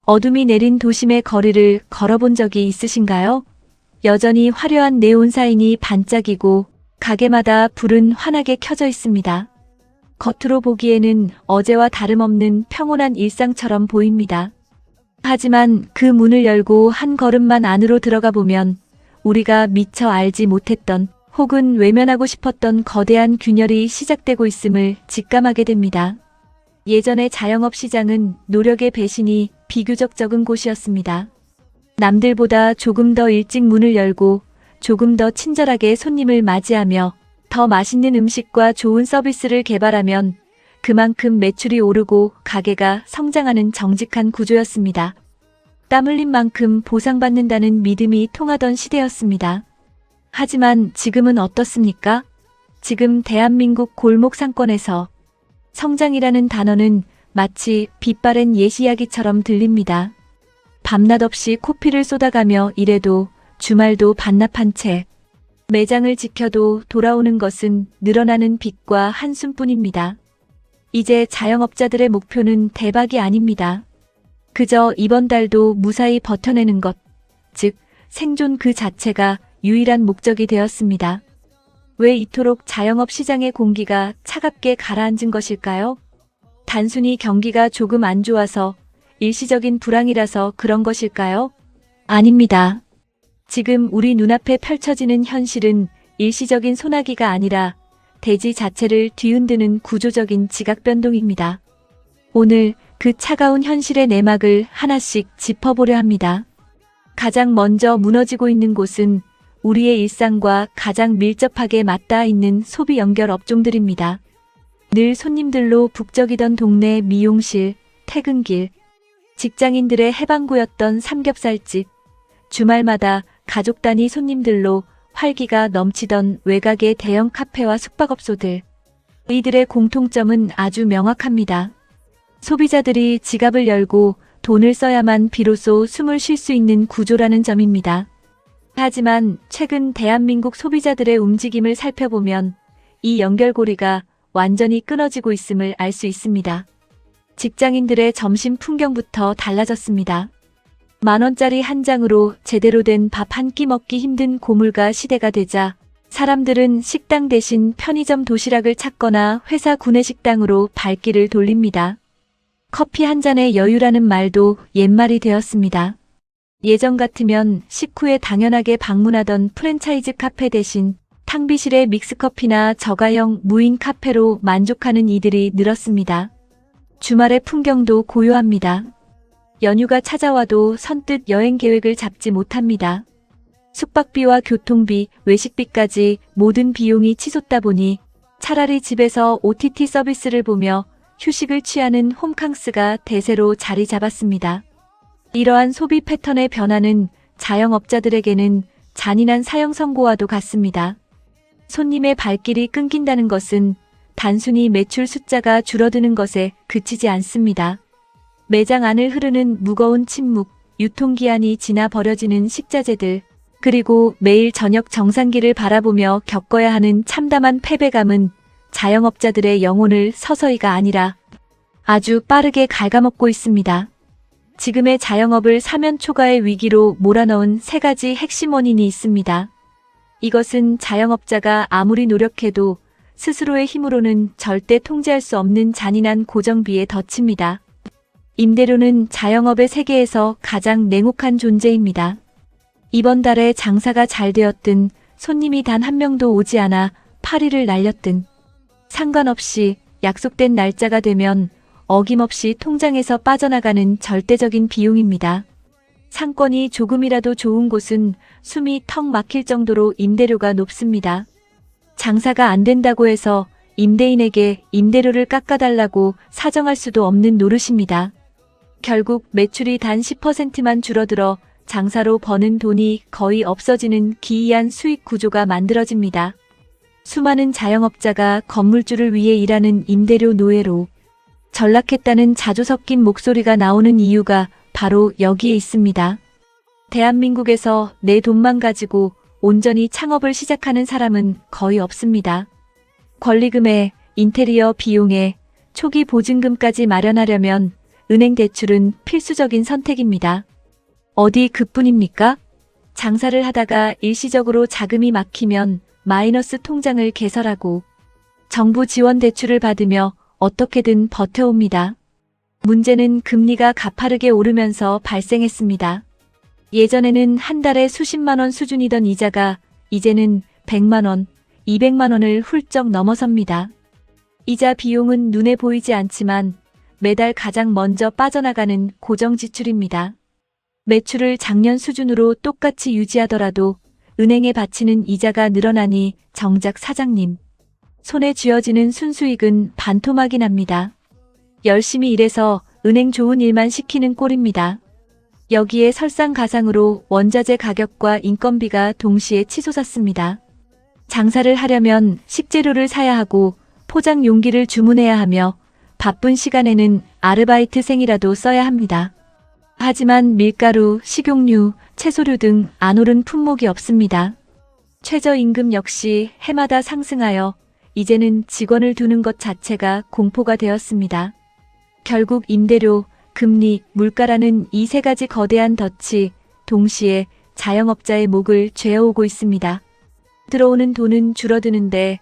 어둠이 내린 도심의 거리를 걸어본 적이 있으신가요? 여전히 화려한 네온사인이 반짝이고 가게마다 불은 환하게 켜져 있습니다. 겉으로 보기에는 어제와 다름없는 평온한 일상처럼 보입니다. 하지만 그 문을 열고 한 걸음만 안으로 들어가 보면 우리가 미처 알지 못했던 혹은 외면하고 싶었던 거대한 균열이 시작되고 있음을 직감하게 됩니다. 예전의 자영업 시장은 노력의 배신이 비교적 적은 곳이었습니다. 남들보다 조금 더 일찍 문을 열고 조금 더 친절하게 손님을 맞이하며 더 맛있는 음식과 좋은 서비스를 개발하면 그만큼 매출이 오르고 가게가 성장하는 정직한 구조였습니다. 땀 흘린 만큼 보상받는다는 믿음이 통하던 시대였습니다. 하지만 지금은 어떻습니까? 지금 대한민국 골목 상권에서 성장이라는 단어는 마치 빛바랜 예시이야기처럼 들립니다. 밤낮 없이 코피를 쏟아가며 일해도 주말도 반납한 채 매장을 지켜도 돌아오는 것은 늘어나는 빚과 한숨뿐입니다. 이제 자영업자들의 목표는 대박이 아닙니다. 그저 이번 달도 무사히 버텨내는 것, 즉 생존 그 자체가 유일한 목적이 되었습니다. 왜 이토록 자영업 시장의 공기가 차갑게 가라앉은 것일까요? 단순히 경기가 조금 안 좋아서 일시적인 불황이라서 그런 것일까요? 아닙니다. 지금 우리 눈앞에 펼쳐지는 현실은 일시적인 소나기가 아니라 대지 자체를 뒤흔드는 구조적인 지각 변동입니다. 오늘 그 차가운 현실의 내막을 하나씩 짚어보려 합니다. 가장 먼저 무너지고 있는 곳은 우리의 일상과 가장 밀접하게 맞닿아 있는 소비 연결 업종들입니다. 늘 손님들로 북적이던 동네 미용실, 퇴근길, 직장인들의 해방구였던 삼겹살집, 주말마다 가족 단위 손님들로 활기가 넘치던 외곽의 대형 카페와 숙박업소들. 이들의 공통점은 아주 명확합니다. 소비자들이 지갑을 열고 돈을 써야만 비로소 숨을 쉴 수 있는 구조라는 점입니다. 하지만 최근 대한민국 소비자들의 움직임을 살펴보면 이 연결고리가 완전히 끊어지고 있음을 알 수 있습니다. 직장인들의 점심 풍경부터 달라졌습니다. 10,000원짜리 한 장으로 제대로 된 밥 한 끼 먹기 힘든 고물가 시대가 되자 사람들은 식당 대신 편의점 도시락을 찾거나 회사 구내식당으로 발길을 돌립니다. 커피 한 잔의 여유라는 말도 옛말이 되었습니다. 예전 같으면 식후에 당연하게 방문하던 프랜차이즈 카페 대신 탕비실의 믹스커피나 저가형 무인 카페로 만족하는 이들이 늘었습니다. 주말의 풍경도 고요합니다. 연휴가 찾아와도 선뜻 여행 계획을 잡지 못합니다. 숙박비와 교통비, 외식비까지 모든 비용이 치솟다 보니 차라리 집에서 OTT 서비스를 보며 휴식을 취하는 홈캉스가 대세로 자리 잡았습니다. 이러한 소비 패턴의 변화는 자영업자들에게는 잔인한 사형 선고와도 같습니다. 손님의 발길이 끊긴다는 것은 단순히 매출 숫자가 줄어드는 것에 그치지 않습니다. 매장 안을 흐르는 무거운 침묵, 유통기한이 지나 버려지는 식자재들, 그리고 매일 저녁 정산기를 바라보며 겪어야 하는 참담한 패배감은 자영업자들의 영혼을 서서히가 아니라 아주 빠르게 갉아먹고 있습니다. 지금의 자영업을 사면초가의 위기로 몰아넣은 세 가지 핵심 원인이 있습니다. 이것은 자영업자가 아무리 노력해도 스스로의 힘으로는 절대 통제할 수 없는 잔인한 고정비에 덫입니다. 임대료는 자영업의 세계에서 가장 냉혹한 존재입니다. 이번 달에 장사가 잘 되었든 손님이 단 한 명도 오지 않아 파리를 날렸든 상관없이 약속된 날짜가 되면 어김없이 통장에서 빠져나가는 절대적인 비용입니다. 상권이 조금이라도 좋은 곳은 숨이 턱 막힐 정도로 임대료가 높습니다. 장사가 안 된다고 해서 임대인에게 임대료를 깎아달라고 사정할 수도 없는 노릇입니다. 결국 매출이 단 10%만 줄어들어 장사로 버는 돈이 거의 없어지는 기이한 수익 구조가 만들어집니다. 수많은 자영업자가 건물주를 위해 일하는 임대료 노예로 전락했다는 자주 섞인 목소리가 나오는 이유가 바로 여기에 있습니다. 대한민국에서 내 돈만 가지고 온전히 창업을 시작하는 사람은 거의 없습니다. 권리금에 인테리어 비용에 초기 보증금까지 마련하려면 은행 대출은 필수적인 선택입니다. 어디 그뿐입니까? 장사를 하다가 일시적으로 자금이 막히면 마이너스 통장을 개설하고 정부 지원 대출을 받으며 어떻게든 버텨옵니다. 문제는 금리가 가파르게 오르면서 발생했습니다. 예전에는 한 달에 수십만 원 수준이던 이자가 이제는 100만 원, 200만 원을 훌쩍 넘어섭니다. 이자 비용은 눈에 보이지 않지만 매달 가장 먼저 빠져나가는 고정 지출입니다. 매출을 작년 수준으로 똑같이 유지하더라도 은행에 바치는 이자가 늘어나니 정작 사장님 손에 쥐어지는 순수익은 반토막이 납니다. 열심히 일해서 은행 좋은 일만 시키는 꼴입니다. 여기에 설상가상으로 원자재 가격과 인건비가 동시에 치솟았습니다. 장사를 하려면 식재료를 사야 하고 포장 용기를 주문해야 하며 바쁜 시간에는 아르바이트생이라도 써야 합니다. 하지만 밀가루, 식용유, 채소류 등 안 오른 품목이 없습니다. 최저임금 역시 해마다 상승하여 이제는 직원을 두는 것 자체가 공포가 되었습니다. 결국 임대료, 금리, 물가라는 이 세 가지 거대한 덫이 동시에 자영업자의 목을 죄어오고 있습니다. 들어오는 돈은 줄어드는데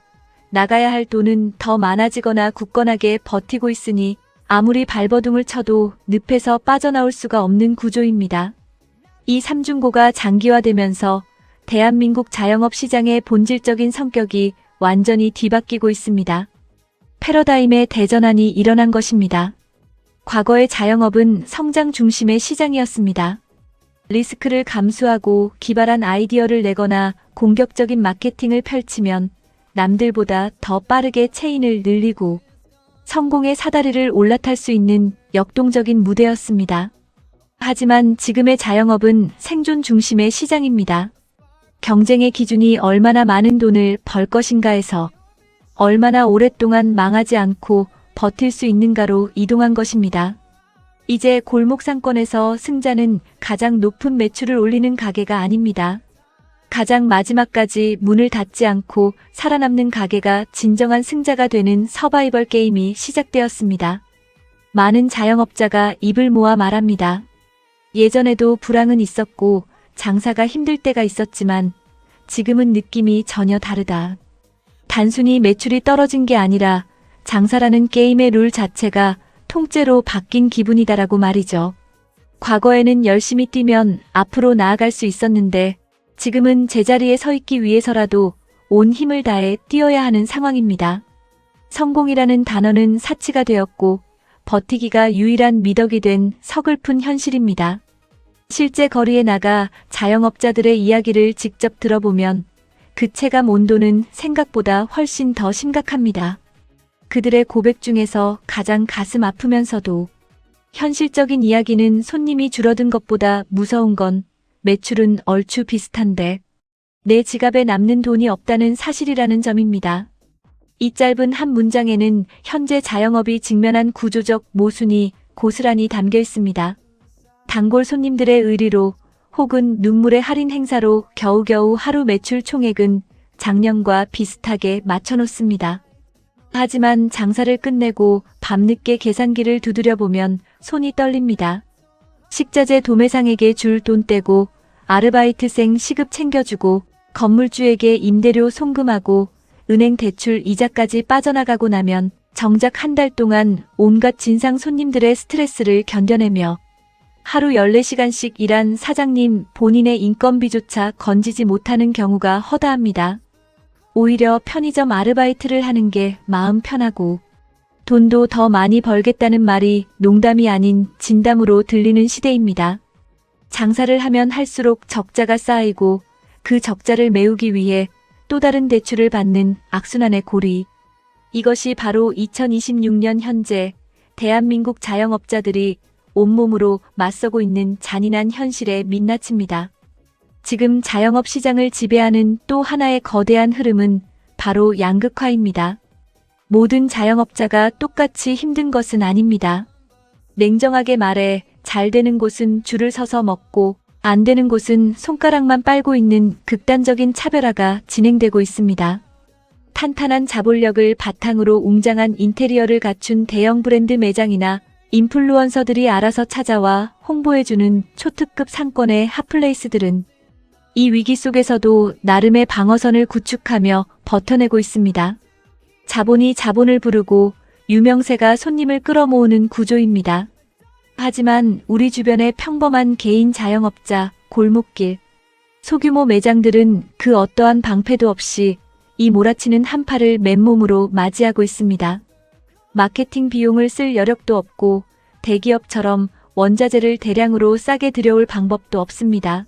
나가야 할 돈은 더 많아지거나 굳건하게 버티고 있으니 아무리 발버둥을 쳐도 늪에서 빠져나올 수가 없는 구조입니다. 이 삼중고가 장기화되면서 대한민국 자영업 시장의 본질적인 성격이 완전히 뒤바뀌고 있습니다. 패러다임의 대전환이 일어난 것입니다. 과거의 자영업은 성장 중심의 시장이었습니다. 리스크를 감수하고 기발한 아이디어를 내거나 공격적인 마케팅을 펼치면 남들보다 더 빠르게 체인을 늘리고 성공의 사다리를 올라탈 수 있는 역동적인 무대였습니다. 하지만 지금의 자영업은 생존 중심의 시장입니다. 경쟁의 기준이 얼마나 많은 돈을 벌 것인가에서 얼마나 오랫동안 망하지 않고 버틸 수 있는가로 이동한 것입니다. 이제 골목 상권에서 승자는 가장 높은 매출을 올리는 가게가 아닙니다. 가장 마지막까지 문을 닫지 않고 살아남는 가게가 진정한 승자가 되는 서바이벌 게임이 시작되었습니다. 많은 자영업자가 입을 모아 말합니다. 예전에도 불황은 있었고 장사가 힘들 때가 있었지만 지금은 느낌이 전혀 다르다. 단순히 매출이 떨어진 게 아니라 장사라는 게임의 룰 자체가 통째로 바뀐 기분이다라고 말이죠. 과거에는 열심히 뛰면 앞으로 나아갈 수 있었는데 지금은 제자리에 서 있기 위해서라도 온 힘을 다해 뛰어야 하는 상황입니다. 성공이라는 단어는 사치가 되었고 버티기가 유일한 미덕이 된 서글픈 현실입니다. 실제 거리에 나가 자영업자들의 이야기를 직접 들어보면 그 체감 온도는 생각보다 훨씬 더 심각합니다. 그들의 고백 중에서 가장 가슴 아프면서도 현실적인 이야기는 손님이 줄어든 것보다 무서운 건 매출은 얼추 비슷한데 내 지갑에 남는 돈이 없다는 사실이라는 점입니다. 이 짧은 한 문장에는 현재 자영업이 직면한 구조적 모순이 고스란히 담겨 있습니다. 단골 손님들의 의리로 혹은 눈물의 할인 행사로 겨우겨우 하루 매출 총액은 작년과 비슷하게 맞춰놓습니다. 하지만 장사를 끝내고 밤늦게 계산기를 두드려보면 손이 떨립니다. 식자재 도매상에게 줄 돈 떼고 아르바이트생 시급 챙겨주고 건물주에게 임대료 송금하고 은행 대출 이자까지 빠져나가고 나면 정작 한 달 동안 온갖 진상 손님들의 스트레스를 견뎌내며 하루 14시간씩 일한 사장님 본인의 인건비조차 건지지 못하는 경우가 허다합니다. 오히려 편의점 아르바이트를 하는 게 마음 편하고 돈도 더 많이 벌겠다는 말이 농담이 아닌 진담으로 들리는 시대입니다. 장사를 하면 할수록 적자가 쌓이고 그 적자를 메우기 위해 또 다른 대출을 받는 악순환의 고리. 이것이 바로 2026년 현재 대한민국 자영업자들이 온몸으로 맞서고 있는 잔인한 현실의 민낯입니다. 지금 자영업 시장을 지배하는 또 하나의 거대한 흐름은 바로 양극화입니다. 모든 자영업자가 똑같이 힘든 것은 아닙니다. 냉정하게 말해 잘 되는 곳은 줄을 서서 먹고 안 되는 곳은 손가락만 빨고 있는 극단적인 차별화가 진행되고 있습니다. 탄탄한 자본력을 바탕으로 웅장한 인테리어를 갖춘 대형 브랜드 매장이나 인플루언서들이 알아서 찾아와 홍보해주는 초특급 상권의 핫플레이스들은 이 위기 속에서도 나름의 방어선을 구축하며 버텨내고 있습니다. 자본이 자본을 부르고 유명세가 손님을 끌어모으는 구조입니다. 하지만 우리 주변의 평범한 개인 자영업자, 골목길, 소규모 매장들은 그 어떠한 방패도 없이 이 몰아치는 한파를 맨몸으로 맞이하고 있습니다. 마케팅 비용을 쓸 여력도 없고 대기업처럼 원자재를 대량으로 싸게 들여올 방법도 없습니다.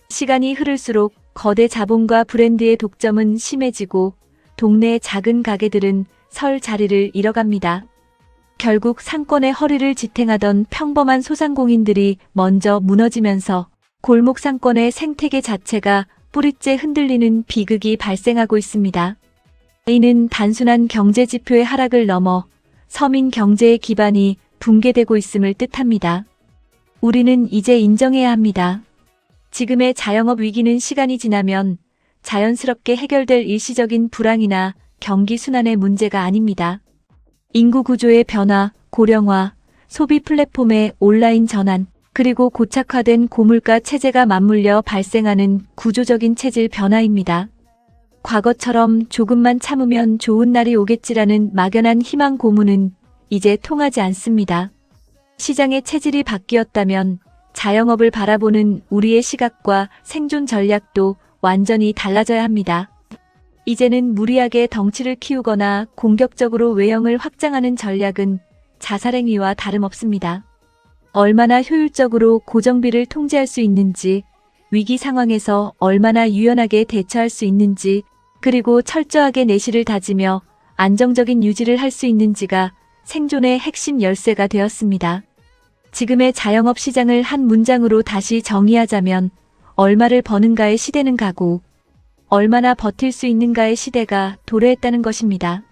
시간이 흐를수록 거대 자본과 브랜드의 독점은 심해지고 동네의 작은 가게들은 설 자리를 잃어갑니다. 결국 상권의 허리를 지탱하던 평범한 소상공인들이 먼저 무너지면서 골목 상권의 생태계 자체가 뿌리째 흔들리는 비극이 발생하고 있습니다. 이는 단순한 경제 지표의 하락을 넘어 서민 경제의 기반이 붕괴되고 있음을 뜻합니다. 우리는 이제 인정해야 합니다. 지금의 자영업 위기는 시간이 지나면 자연스럽게 해결될 일시적인 불황이나 경기 순환의 문제가 아닙니다. 인구 구조의 변화, 고령화, 소비 플랫폼의 온라인 전환, 그리고 고착화된 고물가 체제가 맞물려 발생하는 구조적인 체질 변화입니다. 과거처럼 조금만 참으면 좋은 날이 오겠지라는 막연한 희망 고문은 이제 통하지 않습니다. 시장의 체질이 바뀌었다면 자영업을 바라보는 우리의 시각과 생존 전략도 완전히 달라져야 합니다. 이제는 무리하게 덩치를 키우거나 공격적으로 외형을 확장하는 전략은 자살행위와 다름없습니다. 얼마나 효율적으로 고정비를 통제할 수 있는지, 위기 상황에서 얼마나 유연하게 대처할 수 있는지, 그리고 철저하게 내실을 다지며 안정적인 유지를 할 수 있는지가 생존의 핵심 열쇠가 되었습니다. 지금의 자영업 시장을 한 문장으로 다시 정의하자면 얼마를 버는가의 시대는 가고 얼마나 버틸 수 있는가의 시대가 도래했다는 것입니다.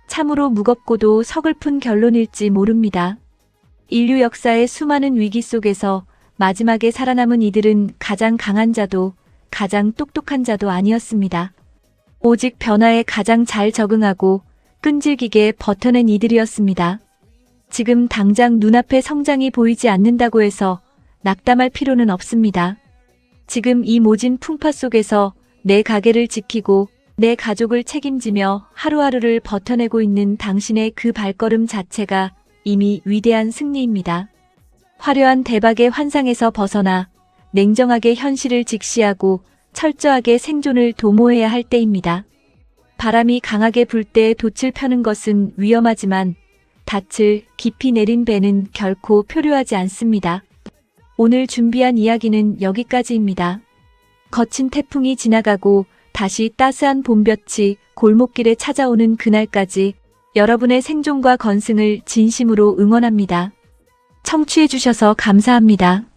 참으로 무겁고도 서글픈 결론일지 모릅니다. 인류 역사의 수많은 위기 속에서 마지막에 살아남은 이들은 가장 강한 자도 가장 똑똑한 자도 아니었습니다. 오직 변화에 가장 잘 적응하고 끈질기게 버텨낸 이들이었습니다. 지금 당장 눈앞에 성장이 보이지 않는다고 해서 낙담할 필요는 없습니다. 지금 이 모진 풍파 속에서 내 가게를 지키고 내 가족을 책임지며 하루하루를 버텨내고 있는 당신의 그 발걸음 자체가 이미 위대한 승리입니다. 화려한 대박의 환상에서 벗어나 냉정하게 현실을 직시하고 철저하게 생존을 도모해야 할 때입니다. 바람이 강하게 불 때 돛을 펴는 것은 위험하지만 닻을 깊이 내린 배는 결코 표류하지 않습니다. 오늘 준비한 이야기는 여기까지입니다. 거친 태풍이 지나가고 다시 따스한 봄볕이 골목길에 찾아오는 그날까지 여러분의 생존과 건승을 진심으로 응원합니다. 청취해주셔서 감사합니다.